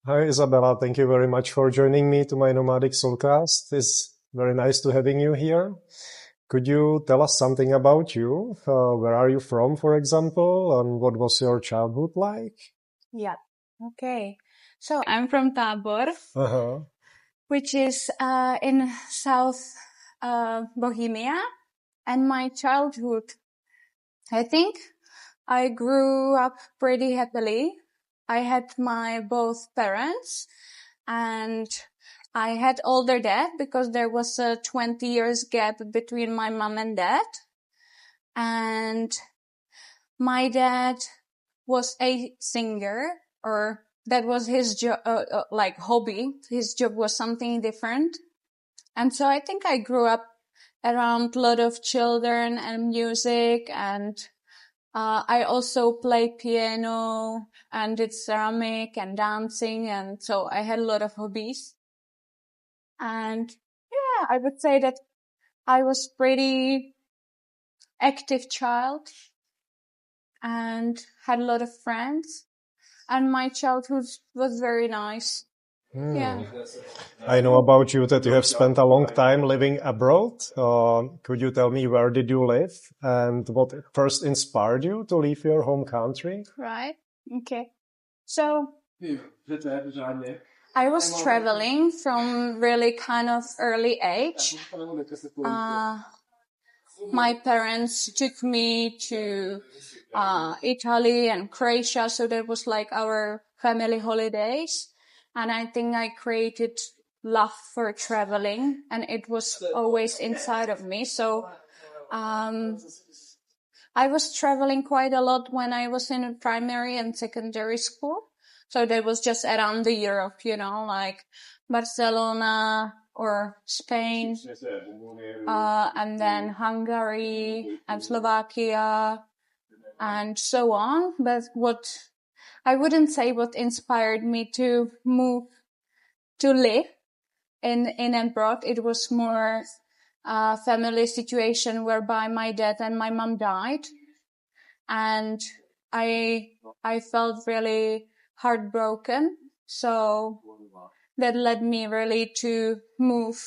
Hi, Isabella. Thank you very much for joining me to my Nomadic Soulcast. It's very nice to having you here. Could you tell us something about you? Where are you from, for example, and what was your childhood like? Yeah. Okay. So I'm from Tabor, Uh-huh. which is in South Bohemia, and my childhood, I think I grew up pretty happily. I had my both parents, and I had older dad because there was a 20 years gap between my mom and dad. And my dad was a singer, or that was his job, like hobby. His job was something different. And so I think I grew up around a lot of children and music, and I also played piano and did ceramic and dancing, and so I had a lot of hobbies. And yeah, I would say that I was pretty active child and had a lot of friends, and my childhood was very nice. Yeah. I know about you that you have spent a long time living abroad. Could you tell me where did you live and what first inspired you to leave your home country? Right. Okay. So I was traveling from really kind of early age. My parents took me to Italy and Croatia, so that was like our family holidays. And I think I created love for traveling, and it was always inside of me. So I was traveling quite a lot when I was in primary and secondary school. So that was just around the Europe, like Barcelona or Spain, and then Hungary and Slovakia and so on. But I wouldn't say what inspired me to move to live in abroad. It was more a family situation whereby my dad and my mom died, and I felt really heartbroken. So that led me really to move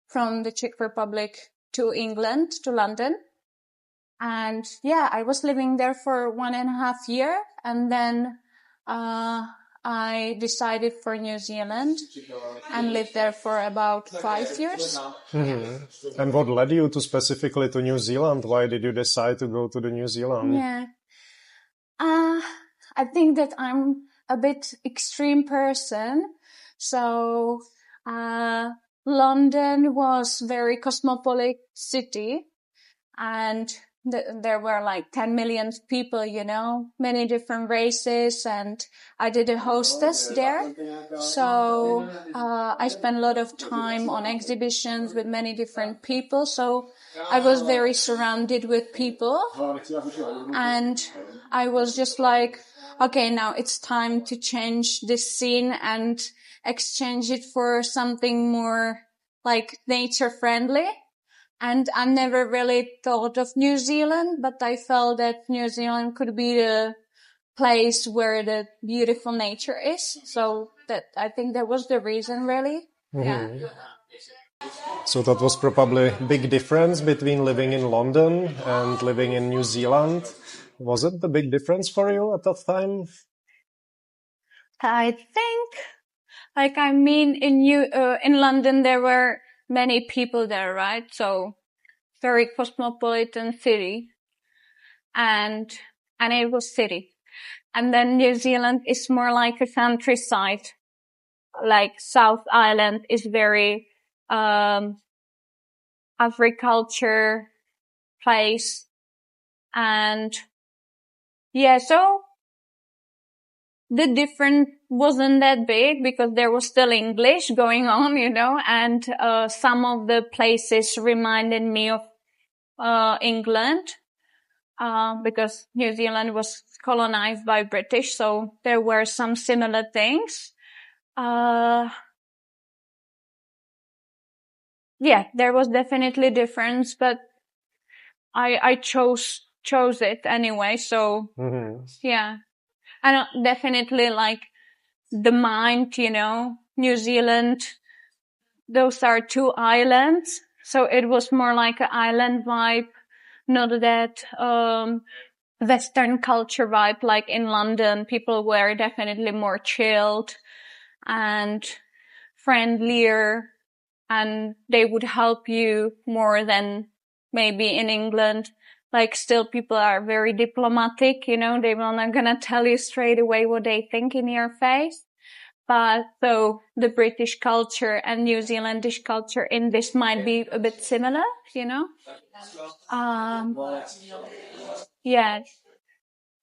from the Czech Republic to England, to London. And yeah, I was living there for 1.5 years, and then I decided for New Zealand and lived there for about 5 years. Mm-hmm. And what led you to specifically to New Zealand? Why did you decide to go to the New Zealand? Yeah. I think that I'm a bit extreme person. So, London was very cosmopolitan city, and there were like 10 million people, many different races, and I did a hostess there. So, I spent a lot of time on exhibitions with many different people. So I was very surrounded with people, and I was just like, okay, now it's time to change this scene and exchange it for something more like nature friendly. And I never really thought of New Zealand, but I felt that New Zealand could be the place where the beautiful nature is. So I think that was the reason, really. Mm-hmm. Yeah. So that was probably a big difference between living in London and living in New Zealand. Was it the big difference for you at that time? I think, in London there were many people there, right? So very cosmopolitan city, and it was city. And then New Zealand is more like a countryside, like South Island is very agriculture place, and yeah, so the difference wasn't that big because there was still English going on, and some of the places reminded me of England, because New Zealand was colonized by British, so there were some similar things. Yeah, there was definitely difference, but I chose it anyway. So yeah, and definitely like the mind, New Zealand, those are two islands. So it was more like an island vibe, not that, Western culture vibe, like in London. People were definitely more chilled and friendlier, and they would help you more than maybe in England. Like still people are very diplomatic, they were not gonna tell you straight away what they think in your face. But so the British culture and New Zealandish culture in this might be a bit similar, yeah.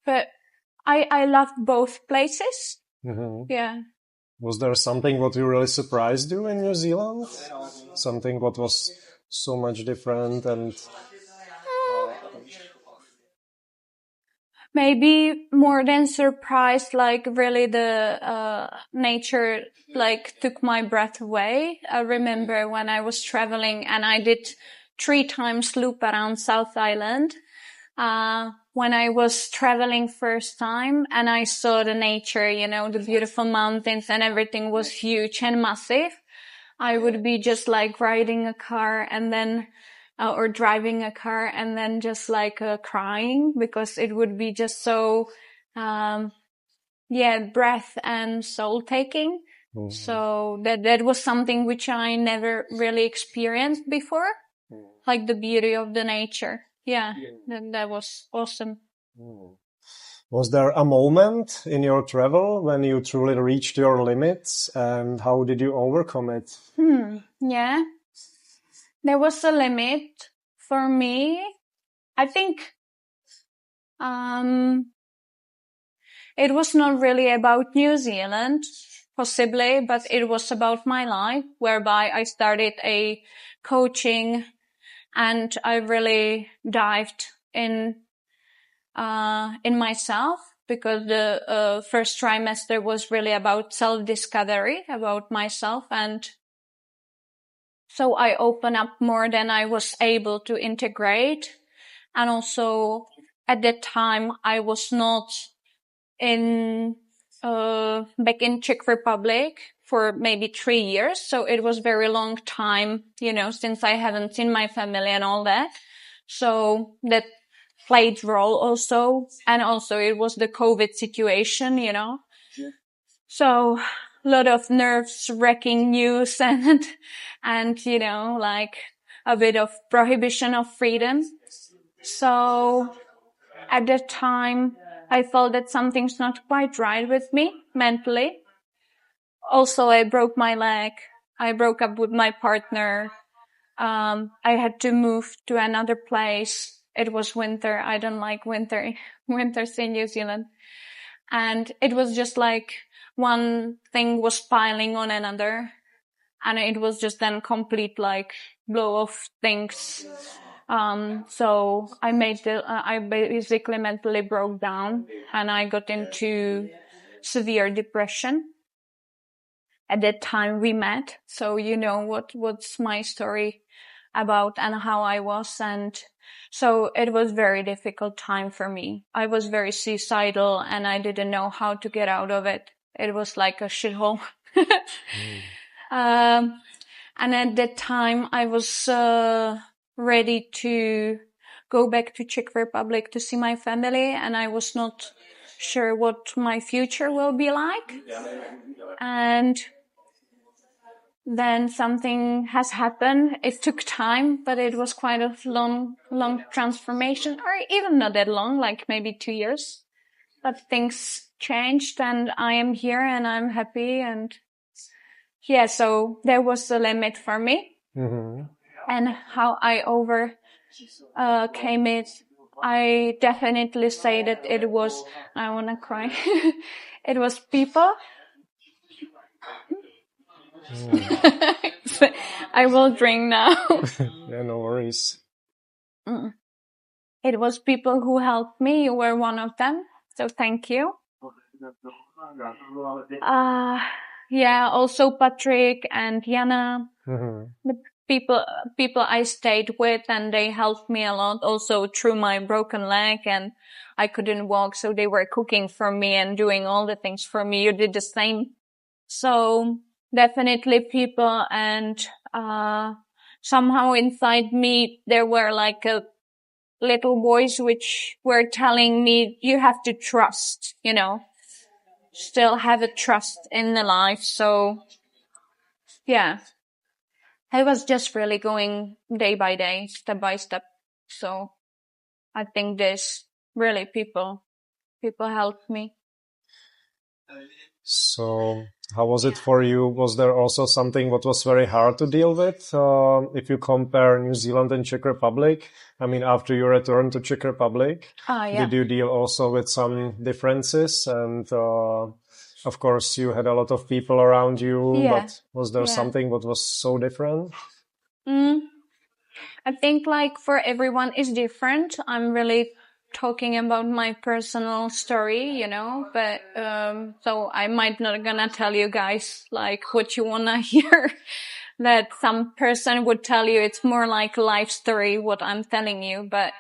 But I loved both places. Mm-hmm. Yeah. Was there something what you really surprised you in New Zealand? Something what was so much different and maybe more than surprised, like really the nature like took my breath away. I remember when I was traveling and I did 3 times loop around South Island. When I was traveling first time and I saw the nature, the beautiful mountains and everything was huge and massive. I would be just like riding a car and then, or driving a car and then just like crying because it would be just so, breath and soul taking. Mm-hmm. So that was something which I never really experienced before, like the beauty of the nature. Yeah, that was awesome. Was there a moment in your travel when you truly reached your limits, and how did you overcome it? Yeah, there was a limit for me. I think it was not really about New Zealand, possibly, but it was about my life, whereby I started a coaching and I really dived in myself, because the first trimester was really about self-discovery, about myself. And so I opened up more than I was able to integrate. And also at that time, I was not back in Czech Republic for maybe 3 years. So it was very long time, since I haven't seen my family and all that. So that played role also. And also it was the COVID situation, So a lot of nerves wrecking news and, like a bit of prohibition of freedom. So at that time, I felt that something's not quite right with me mentally. Also, I broke my leg. I broke up with my partner. I had to move to another place. It was winter. I don't like winters in New Zealand. And it was just like one thing was piling on another. And it was just then complete like blow of things. So I basically mentally broke down and I got into severe depression. At that time we met. So what's my story about and how I was. And so it was very difficult time for me. I was very suicidal and I didn't know how to get out of it. It was like a shithole. And at that time I was ready to go back to Czech Republic to see my family, and I was not sure what my future will be like. And then something has happened. It took time, but it was quite a long transformation, or even not that long, like maybe 2 years. But things changed and I am here and I'm happy. And yeah, so there was a limit for me. Mm-hmm. And how I overcame it, I definitely say that it was, I want to cry. It was people. I will drink now. Yeah, no worries. It was people who helped me. You were one of them. So thank you. Yeah, also Patrick and Jana. Mm-hmm. But people I stayed with, and they helped me a lot also through my broken leg and I couldn't walk. So they were cooking for me and doing all the things for me. You did the same. So definitely people, and, somehow inside me, there were like a little voice which were telling me, you have to trust, still have a trust in the life. So yeah, I was just really going day by day, step by step. So I think this really people helped me. So how was it for you? Was there also something what was very hard to deal with? If you compare New Zealand and Czech Republic, I mean, after you returned to Czech Republic, Yeah. did you deal also with some differences? And, of course, you had a lot of people around you, Yeah. but was there something what was so different? I think like for everyone is different. I'm really talking about my personal story, but, so I might not gonna tell you guys like what you wanna hear. That some person would tell you. It's more like a life story, what I'm telling you, but,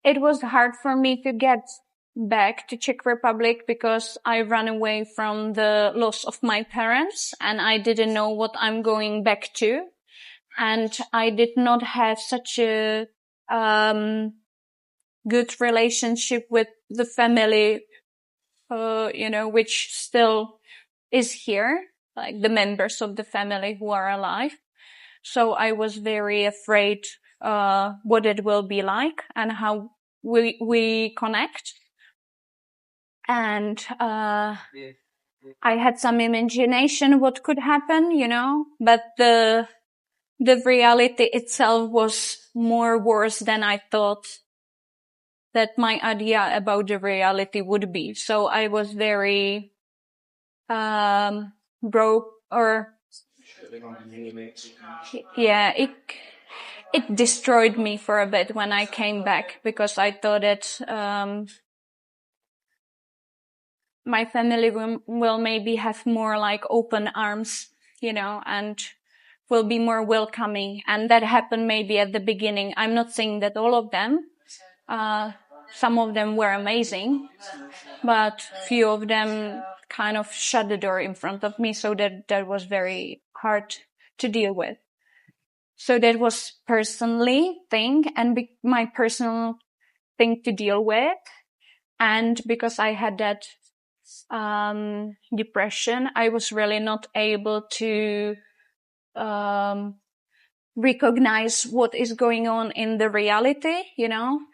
it was hard for me to get back to Czech Republic because I ran away from the loss of my parents and I didn't know what I'm going back to. And I did not have such a, good relationship with the family, which still is here, like the members of the family who are alive. So I was very afraid, what it will be like and how we connect. And, I had some imagination what could happen, but the reality itself was more worse than I thought that my idea about the reality would be. So I was very, broke, or, yeah, it destroyed me for a bit when I came back because I thought that, my family will maybe have more like open arms, and will be more welcoming. And that happened maybe at the beginning. I'm not saying that all of them, some of them were amazing, but few of them kind of shut the door in front of me. So that was very hard to deal with. So that was personally thing and my personal thing to deal with. And because I had that, depression, I was really not able to, recognize what is going on in the reality,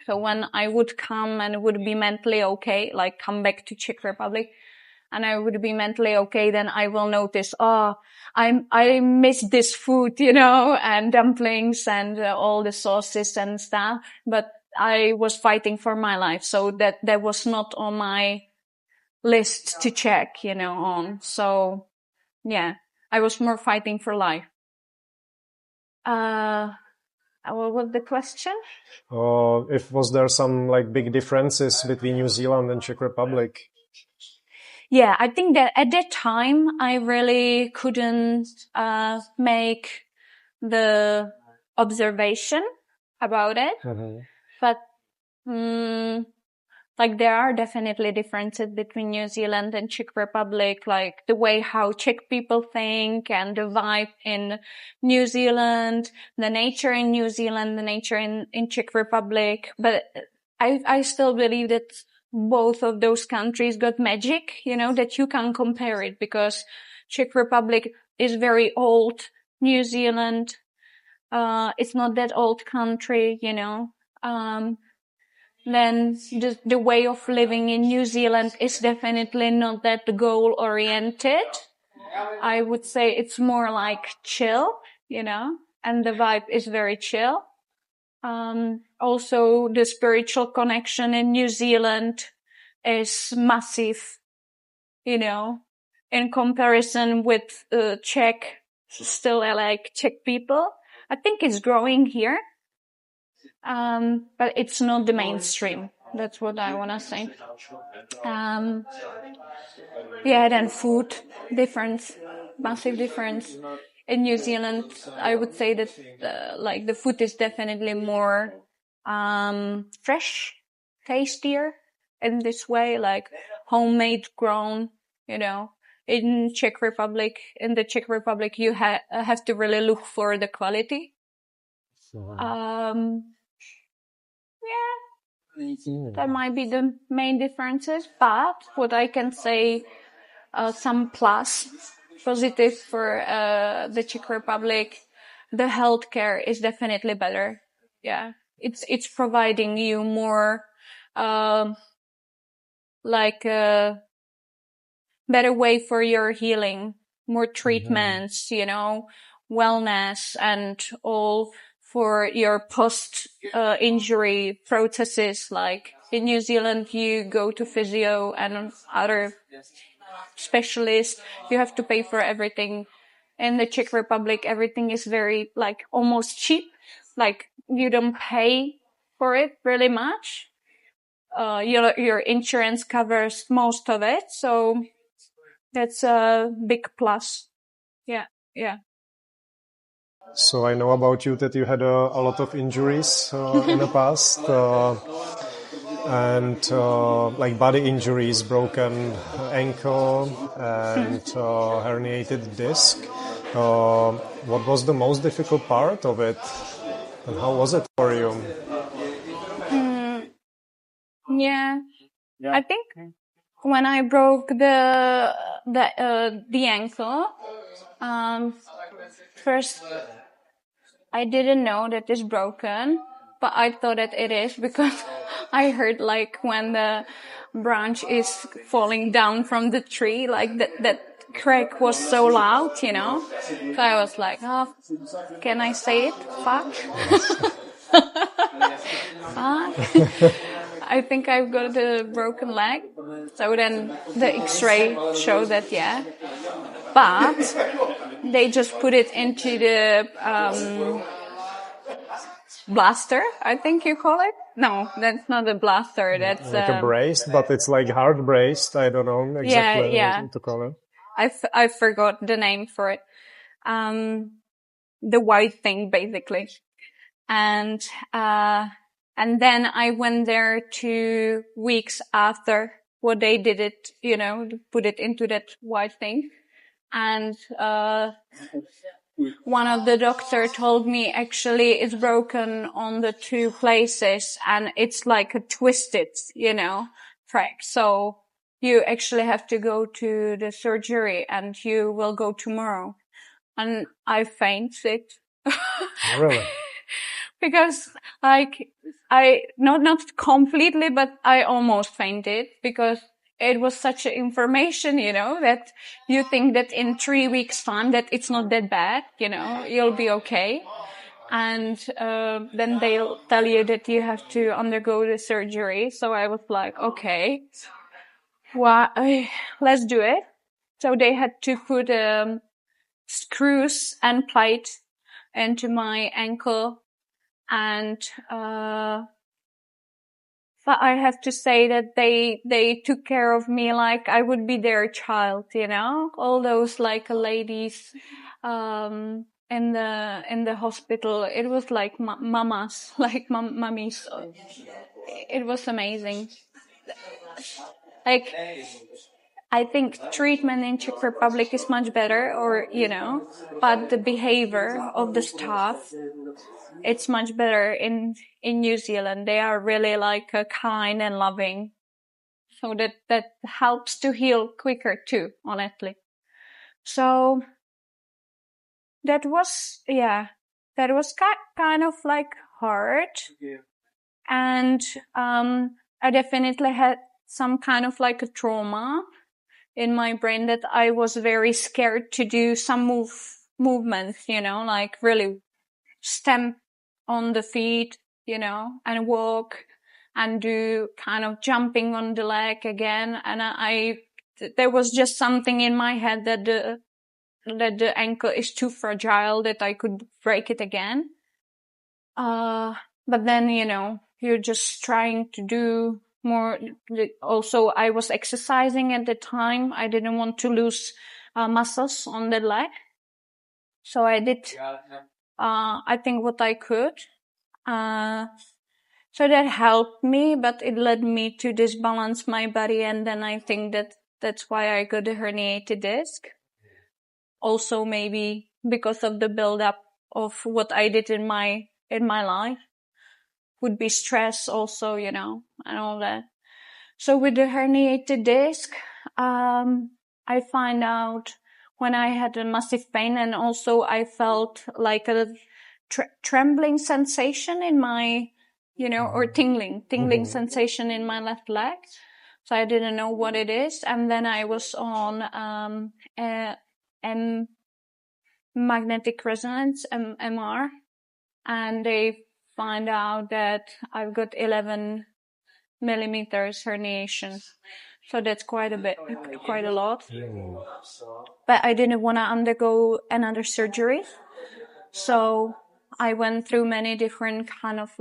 So when I would come and would be mentally okay, like come back to Czech Republic and I would be mentally okay, then I will notice, I miss this food, and dumplings and all the sauces and stuff. But I was fighting for my life. So that was not on my list to check, on. So yeah, I was more fighting for life. What was the question? If was there some like big differences between New Zealand and Czech Republic? Yeah, I think that at that time I really couldn't, make the observation about it. But, like there are definitely differences between New Zealand and Czech Republic, like the way how Czech people think and the vibe in New Zealand, the nature in New Zealand, the nature in Czech Republic. But I still believe that both of those countries got magic, that you can compare it because Czech Republic is very old. New Zealand, it's not that old country, then the way of living in New Zealand is definitely not that goal oriented. I would say it's more like chill, and the vibe is very chill. Also the spiritual connection in New Zealand is massive, in comparison with, Czech, still I like Czech people. I think it's growing here. But it's not the mainstream. That's what I want to say. Yeah, then food difference. massive difference. In New Zealand, I would say that like the food is definitely more fresh, tastier in this way, like homemade grown, you know. In the Czech Republic, you have to really look for the quality. Yeah, that might be the main differences. But what I can say, some positive for the Czech Republic, the healthcare is definitely better. Yeah, it's providing you more, like a better way for your healing, more treatments, you know, wellness and all for your post injury processes. Like in New Zealand, you go to physio and other specialists, you have to pay for everything. In the Czech Republic, everything is very, like, almost cheap. Like, you don't pay for it really much. Your insurance covers most of it, so that's a big plus. Yeah, yeah. So I know about you that you had a lot of injuries in the past, and like body injuries, broken ankle and herniated disc. What was the most difficult part of it, and how was it for you? Yeah, I think when I broke the ankle, first I didn't know that it's broken, but I thought that it is because I heard like when the branch is falling down from the tree, like that crack was so loud, you know. So I was like, oh, can I say it? Fuck. Fuck. I think I've got a broken leg. So then the X-ray showed that, yeah. But they just put it into the blaster, I think you call it. No, that's not a blaster. That's like a brace, but it's like hard braced. I don't know exactly what to call it. I forgot the name for it. The white thing, basically. And then I went there 2 weeks after what they did it, you know, put it into that white thing. And one of the doctor told me actually it's broken on the 2 places and it's like a twisted, you know, crack. So you actually have to go to the surgery and you will go tomorrow. And I fainted. Really? Because like I not completely, but I almost fainted because it was such an information, you know, that you think that in 3 weeks time that it's not that bad, you know, you'll be okay. And then they'll tell you that you have to undergo the surgery. So I was like, okay, well, let's do it. So they had to put screws and plate into my ankle. And but I have to say that they took care of me like I would be their child, you know. All those like ladies in the hospital, it was like mamas, like mummies. It was amazing. Like, I think treatment in Czech Republic is much better, or, you know, but the behavior of the staff, it's much better in New Zealand. They are really like kind and loving. So that helps to heal quicker too, honestly. So that was kind of like hard. And, I definitely had some kind of like a trauma in my brain that I was very scared to do some movements, you know, like really stamp on the feet, you know, and walk and do kind of jumping on the leg again. And there was just something in my head that the ankle is too fragile that I could break it again. But then, you know, you're just trying to do more. Also, I was exercising at the time. I didn't want to lose muscles on the leg. So I did, I think what I could. So that helped me, but it led me to disbalance my body. And then I think that's why I got a herniated disc. Also maybe because of the buildup of what I did in my life. Would be stress also, and all that. So with the herniated disc, I find out when I had a massive pain, and also I felt like a trembling sensation in my, or tingling sensation in my left leg. So I didn't know what it is. And then I was on magnetic resonance, MR, and they find out that I've got 11 millimeters herniation. So that's quite a lot. But I didn't want to undergo another surgery. So I went through many different kind of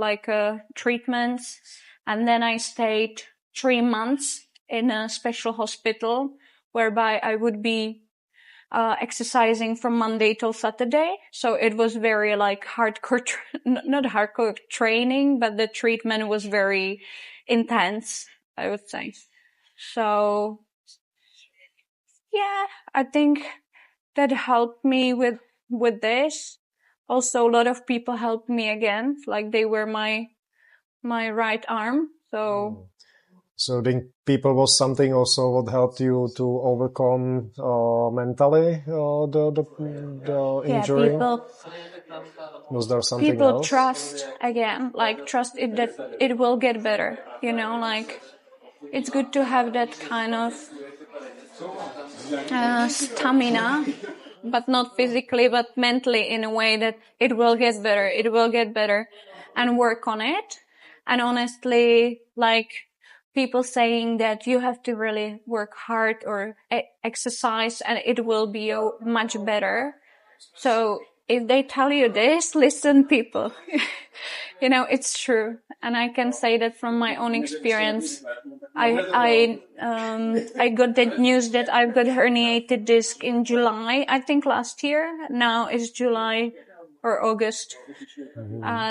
treatments. And then I stayed 3 months in a special hospital whereby I would be exercising from Monday till Saturday. So it was very hardcore, not hardcore training, but the treatment was very intense, I would say. So yeah, I think that helped me with this. Also, a lot of people helped me again, like they were my right arm. So think people was something also what helped you to overcome mentally the injury? Was there something people else? Trust again, trust it that it will get better. It's good to have that kind of stamina, but not physically, but mentally, in a way that it will get better. It will get better, and work on it. And honestly, people saying that you have to really work hard or exercise and it will be much better. So if they tell you this, listen, people. It's true. And I can say that from my own experience. I got that news that I've got herniated disc in July, I think last year. Now it's July or August,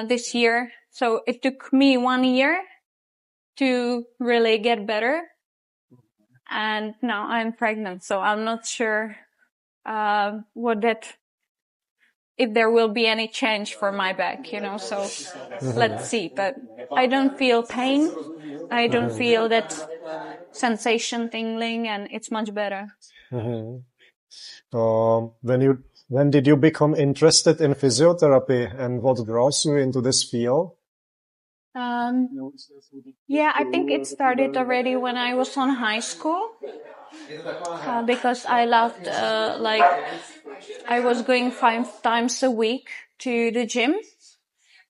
this year. So it took me 1 year to really get better. And now I'm pregnant. So I'm not sure, if there will be any change for my back, so let's see. But I don't feel pain. I don't feel that sensation tingling, and it's much better. When did you become interested in physiotherapy, and what draws you into this field? Yeah, I think it started already when I was on high school, because I loved, I was going 5 times a week to the gym,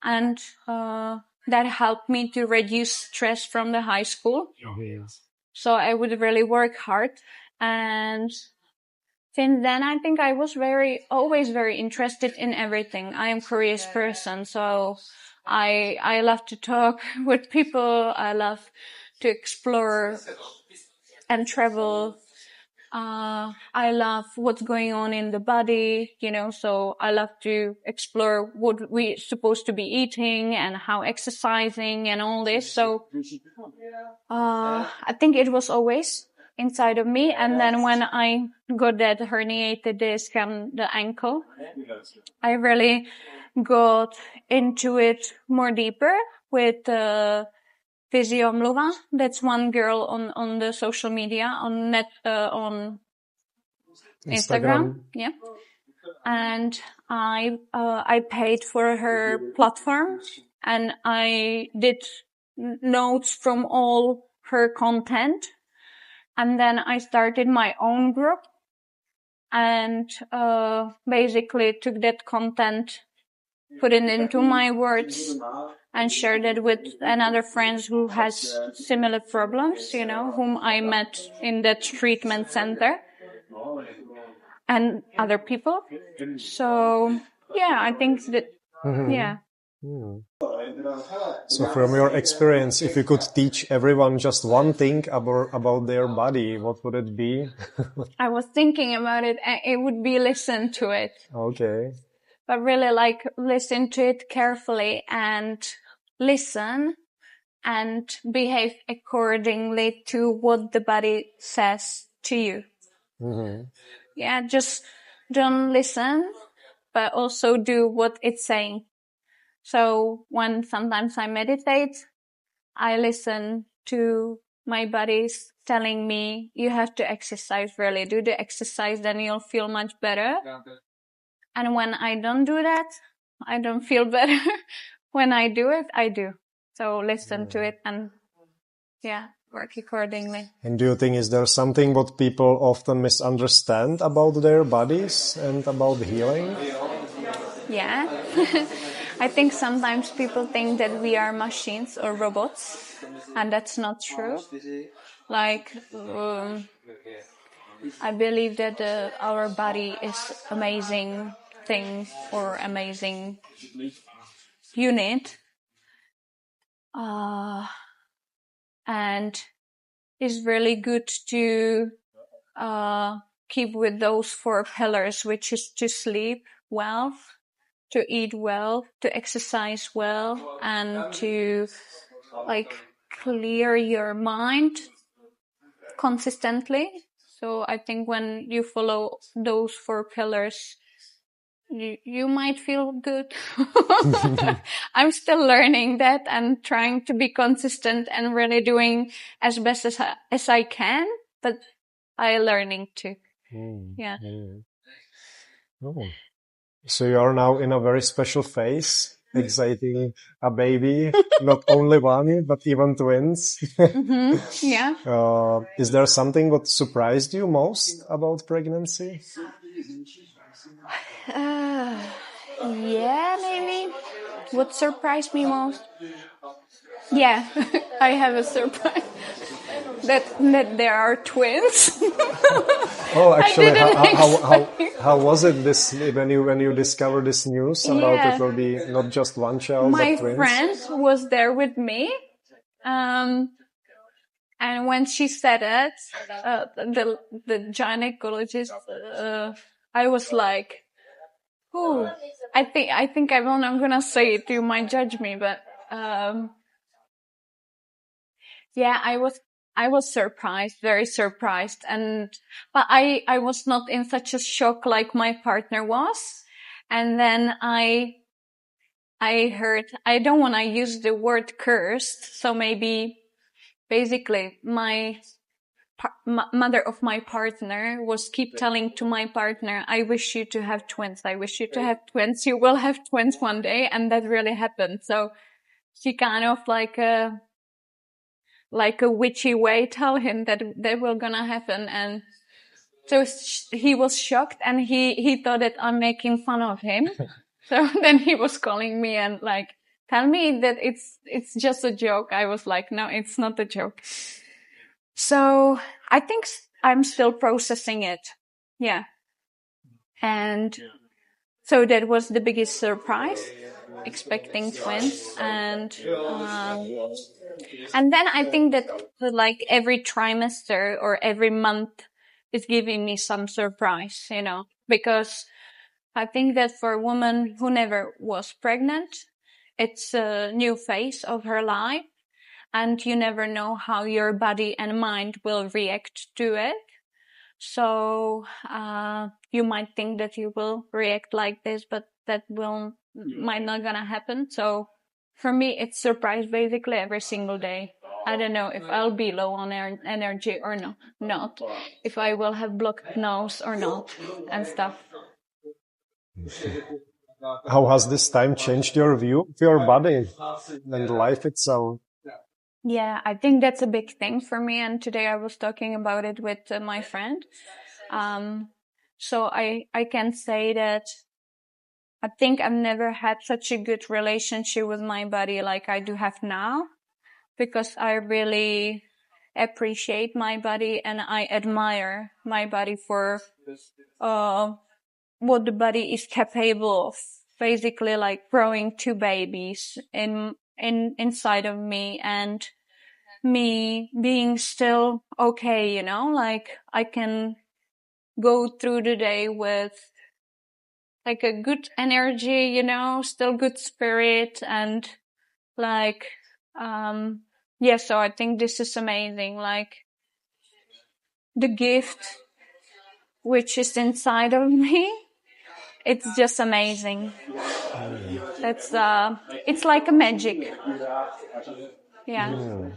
and that helped me to reduce stress from the high school. So I would really work hard. And since then, I think I was always very interested in everything. I am a curious person, so I love to talk with people. I love to explore and travel. I love what's going on in the body, so I love to explore what we're supposed to be eating and how exercising and all this. So, I think it was always inside of me. And then when I got that herniated disc and the ankle, I really got into it more deeper with, Physio Mluva. That's one girl on the social media, on Instagram. Yeah. And I paid for her platform, and I did notes from all her content. And then I started my own group, and basically took that content, put it into my words, and shared it with another friends who has similar problems, whom I met in that treatment center, and other people. So yeah, I think that, yeah. So from your experience, if you could teach everyone just one thing about their body, what would it be? I was thinking about it, and it would be listen to it. Okay. But really, like, listen to it carefully and listen and behave accordingly to what the body says to you. Yeah, just don't listen, but also do what it's saying. So when sometimes I meditate, I listen to my body's telling me, you have to exercise, really. Do the exercise, then you'll feel much better. And when I don't do that, I don't feel better. When I do it, I do. So listen to it and, work accordingly. And do you think is there something what people often misunderstand about their bodies and about healing? Yeah. I think sometimes people think that we are machines or robots, and that's not true. Like, I believe that our body is amazing thing or amazing unit, and it's really good to keep with those 4 pillars, which is to sleep well, to eat well, to exercise well, and to clear your mind consistently. So I think when you follow those 4 pillars, you might feel good. I'm still learning that and trying to be consistent and really doing as best as I can, but I'm learning too. Yeah. Oh. So you are now in a very special phase, exciting a baby, not only one, but even twins. Yeah. Is there something what surprised you most about pregnancy? Yeah, maybe. What surprised me most? Yeah, I have a surprise. That there are twins. Oh, actually, I didn't how was it when you discovered this news about it will be not just one child My but twins? friend was there with me, and when she said it, the gynecologist, I was like, "Oh, I think I'm gonna say it. You might judge me, but yeah, I was surprised, very surprised, but I was not in such a shock like my partner was, and then I heard, I don't want to use the word cursed, so maybe basically my mother of my partner was keep telling to my partner, I wish you to have twins. I wish you to have twins. You will have twins one day. And that really happened. So she kind of like a witchy way tell him that will gonna happen. And so he was shocked and he thought that I'm making fun of him. So then he was calling me and like, tell me that it's just a joke. I was like, no, it's not a joke. So I think I'm still processing it. Yeah. And so that was the biggest surprise, expecting twins. And then I think that like every trimester or every month is giving me some surprise, because I think that for a woman who never was pregnant, it's a new phase of her life. And you never know how your body and mind will react to it. So you might think that you will react like this, but that might not gonna happen. So for me, it's surprise basically every single day. I don't know if I'll be low on energy or not, if I will have blocked nose or not, and stuff. How has this time changed your view of your body and life itself? Yeah, I think that's a big thing for me. And today I was talking about it with my friend. So I can say that I think I've never had such a good relationship with my body like I do have now, because I really appreciate my body and I admire my body for what the body is capable of. basically like growing two babies inside of me, and me being still okay, you know, like I can go through the day with like a good energy, you know, still good spirit, and like, yeah, so I think this is amazing. Like the gift which is inside of me, it's just amazing. That's, it's like a magic. Yeah.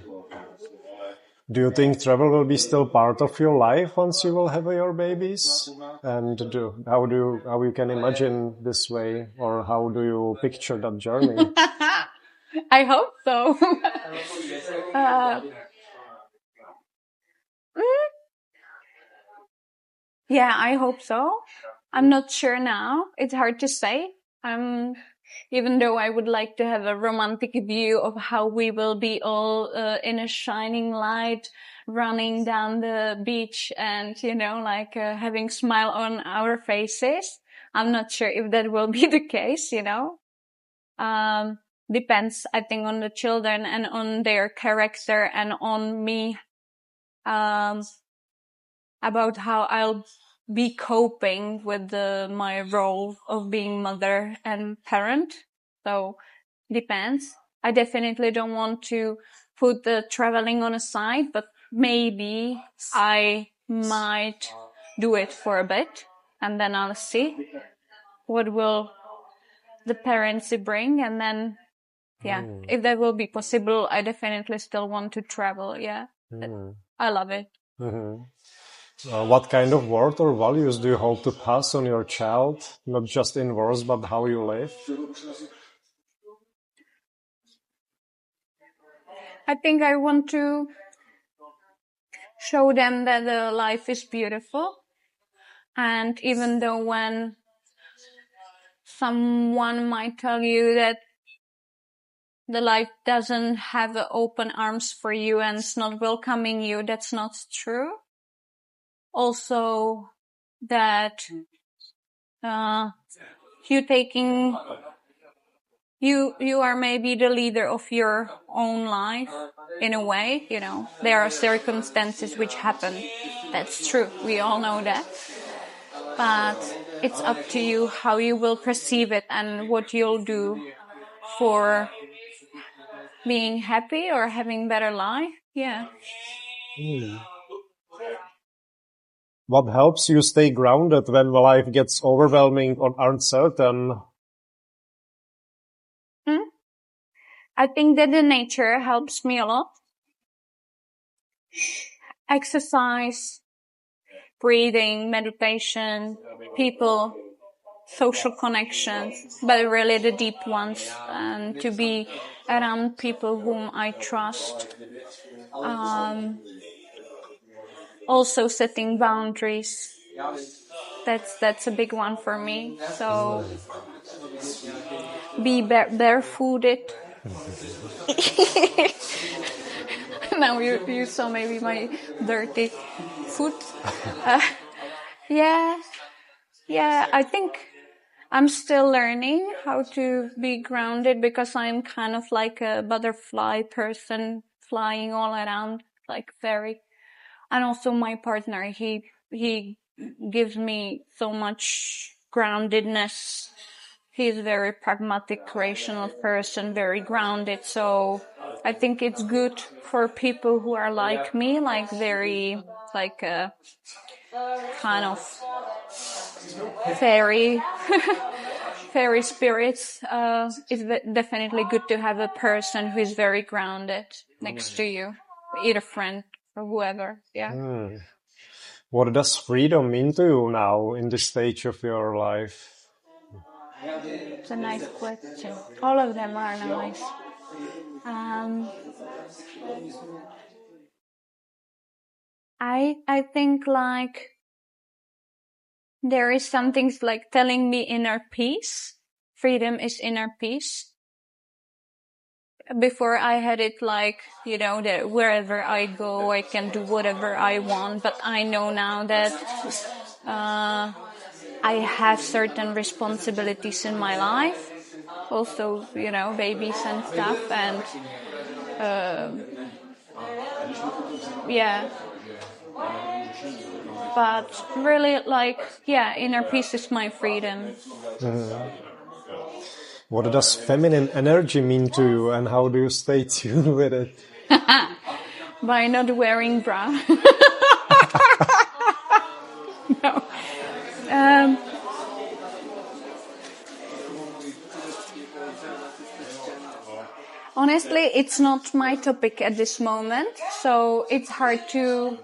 Do you think travel will be still part of your life once you will have your babies? And how you can imagine this way, or how do you picture that journey? I hope so. Yeah, I hope so. I'm not sure now. It's hard to say. Even though I would like to have a romantic view of how we will be all in a shining light, running down the beach, and you know, like having smile on our faces. I'm not sure if that will be the case. You know, depends, I think, on the children and on their character and on me. About how I'll be coping with my role of being mother and parent. So depends. I definitely don't want to put the traveling on a side, but maybe I might do it for a bit, and then I'll see what will the parents bring, and then yeah, if that will be possible, I definitely still want to travel. Yeah, I love it. What kind of word or values do you hope to pass on your child, not just in words, but how you live? I think I want to show them that the life is beautiful. And even though when someone might tell you that the life doesn't have open arms for you and it's not welcoming you, that's not true. Also, that you are maybe the leader of your own life in a way, you know. There are circumstances which happen. That's true. We all know that. But it's up to you how you will perceive it and what you'll do for being happy or having better life. Yeah. What helps you stay grounded when life gets overwhelming or uncertain? I think that the nature helps me a lot. Exercise, breathing, meditation, people, social connections, but really the deep ones, and to be around people whom I trust. Also setting boundaries. That's a big one for me. So be barefooted. Now you saw maybe my dirty foot. Yeah, I think I'm still learning how to be grounded, because I'm kind of like a butterfly person, flying all around, like fairy. And also my partner, he gives me so much groundedness. He's a very pragmatic, rational person, very grounded. So I think it's good for people who are like me, like very, like a kind of fairy, fairy spirits. It's definitely good to have a person who is very grounded next to you, either friend or whoever. Yeah. What does freedom mean to you now in this stage of your life? It's a nice question. All of them are nice. I think like there is something like telling me inner peace. Freedom is inner peace. Before I had it like, you know, that wherever I go, I can do whatever I want. But I know now that I have certain responsibilities in my life, also, babies and stuff, and yeah. But really, inner peace is my freedom. What does feminine energy mean to you, and how do you stay tuned with it? By not wearing bra. No. Honestly, it's not my topic at this moment, so it's hard to...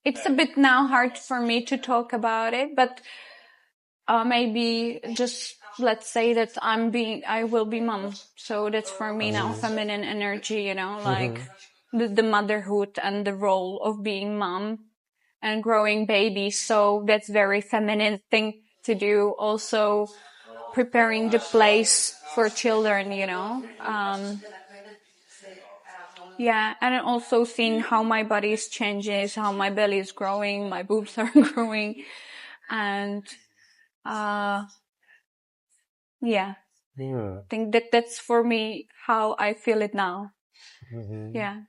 it's a bit now hard for me to talk about it, but maybe just let's say that I will be mom. So that's for me now feminine energy, like the motherhood and the role of being mom and growing babies. So that's very feminine thing to do. Also preparing the place for children, yeah, and also seeing how my body is changing, how my belly is growing, my boobs are growing, and yeah. I think that's for me how I feel it now. Yeah.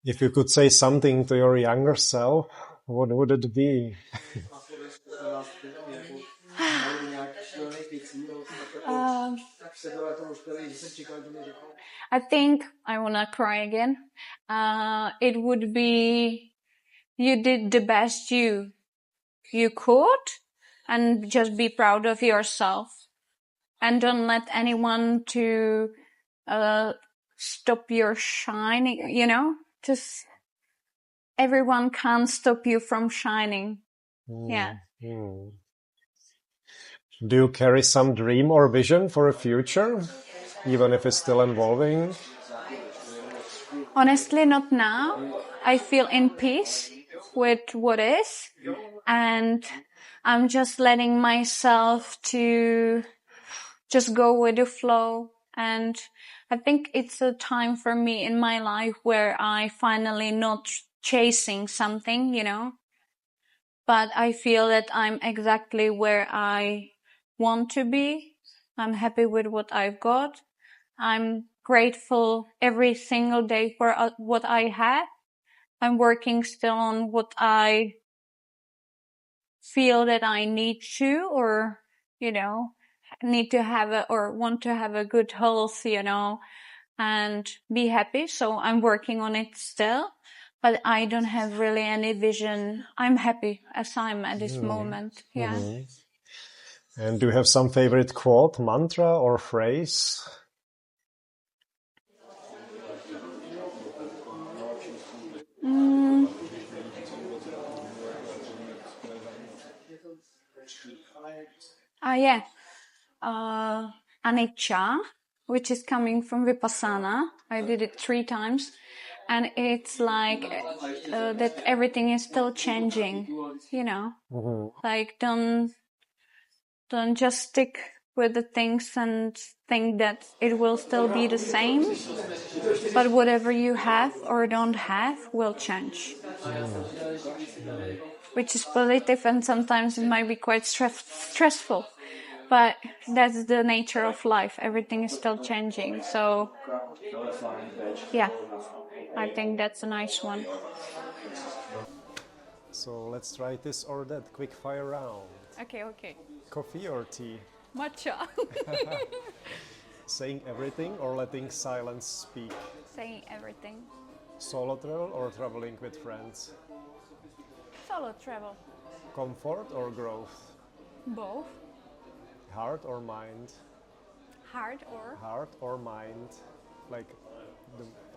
If you could say something to your younger self, what would it be? I think I wanna cry again. It would be, you did the best you could, and just be proud of yourself, and don't let anyone to stop your shining. Just everyone can't stop you from shining. Yeah. Do you carry some dream or vision for a future, even if it's still evolving? Honestly, not now. I feel in peace with what is, and I'm just letting myself to just go with the flow. And I think it's a time for me in my life where I finally not chasing something, but I feel that I'm exactly where I want to be. I'm happy with what I've got. I'm grateful every single day for what I have. I'm working still on what I feel that I need to, or, need to have or want to have a good health, and be happy. So I'm working on it still, but I don't have really any vision. I'm happy as I'm at this moment. Yeah. And do you have some favorite quote, mantra, or phrase? Yeah. Anicca, which is coming from Vipassana. I did it 3 times. And it's like that everything is still changing, Like don't just stick with the things and think that it will still be the same. But whatever you have or don't have will change. Which is positive, and sometimes it might be quite stressful. But that's the nature of life. Everything is still changing. So, yeah, I think that's a nice one. So let's try this or that quick fire round. Okay. Coffee or tea? Matcha. Saying everything or letting silence speak? Saying everything. Solo travel or traveling with friends? Solo travel. Comfort or growth? Both. Heart or mind? Heart or? Heart or mind? Like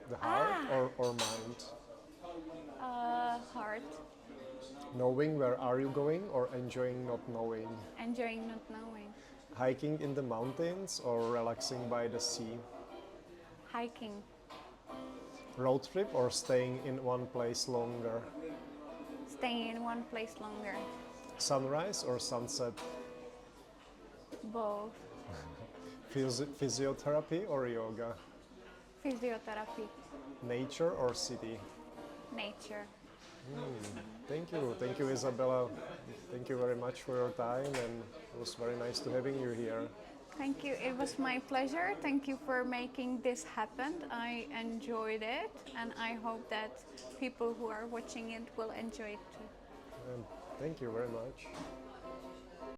the heart or mind? Heart. Knowing where are you going or enjoying not knowing? Enjoying not knowing. Hiking in the mountains or relaxing by the sea? Hiking. Road trip or staying in one place longer? Staying in one place longer. Sunrise or sunset? Both. Physiotherapy or yoga? Physiotherapy. Nature or city? Nature. Thank you, Isabella. Thank you very much for your time, and it was very nice to having you here. Thank you. It was my pleasure. Thank you for making this happen. I enjoyed it, and I hope that people who are watching it will enjoy it too. And thank you very much.